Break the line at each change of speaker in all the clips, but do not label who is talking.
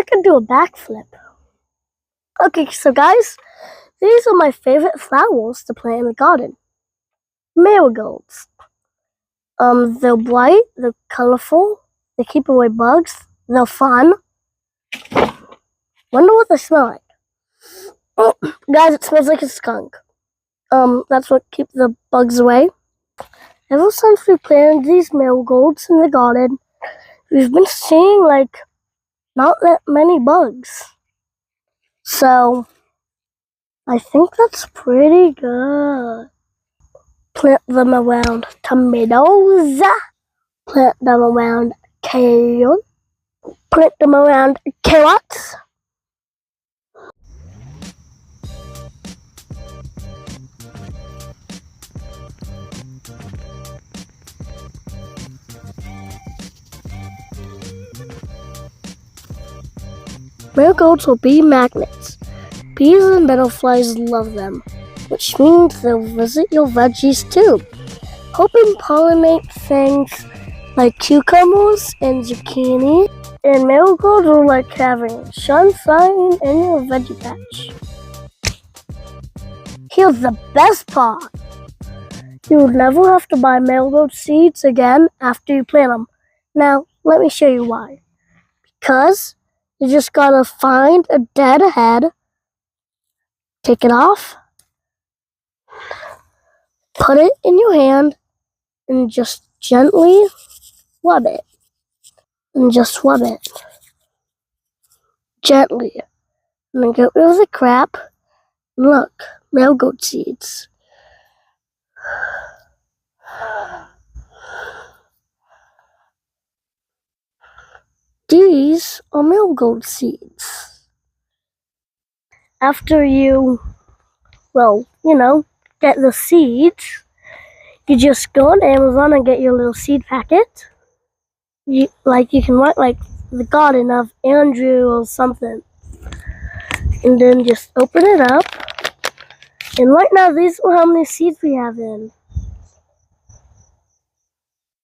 can do a backflip. Okay, so guys, these are my favorite flowers to plant in the garden. Marigolds. They're bright, they're colorful, they keep away bugs, they're fun. Wonder what they smell like. Oh, guys, it smells like a skunk. That's what keeps the bugs away. Ever since we planted these marigolds in the garden, we've been seeing not that many bugs. So I think that's pretty good. Plant them around tomatoes. Plant them around kale. Plant them around carrots. Marigolds will be magnets. Bees and butterflies love them, which means they'll visit your veggies too, helping pollinate things like cucumbers and zucchini. And marigolds are like having sunshine in your veggie patch. Here's the best part. You will never have to buy marigold seeds again after you plant them. Now, let me show you why. Because you just gotta find a dead head, take it off, put it in your hand, and just gently rub it. And just rub it. Gently. And then get rid of the crap. Look, marigold seeds. These are marigold seeds. After you, get the seeds, you just go on Amazon and get your little seed packet. You can write the garden of Andrew or something. And then just open it up. And right now, these are how many seeds we have in.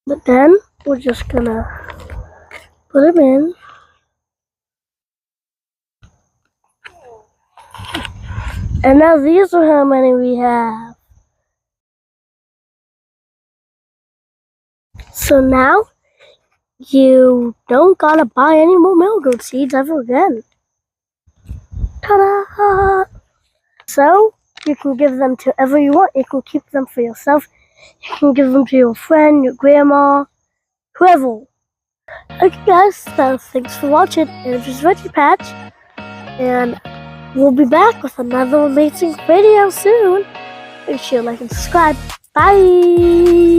But then, we're just gonna put them in. And now these are how many we have. So now, you don't gotta buy any more marigold seeds ever again. Ta-da! So, you can give them to whoever you want. You can keep them for yourself. You can give them to your friend, your grandma, whoever. Okay guys, so thanks for watching Andrew's Veggie Patch. And we'll be back with another amazing video soon. Make sure to like and subscribe. Bye!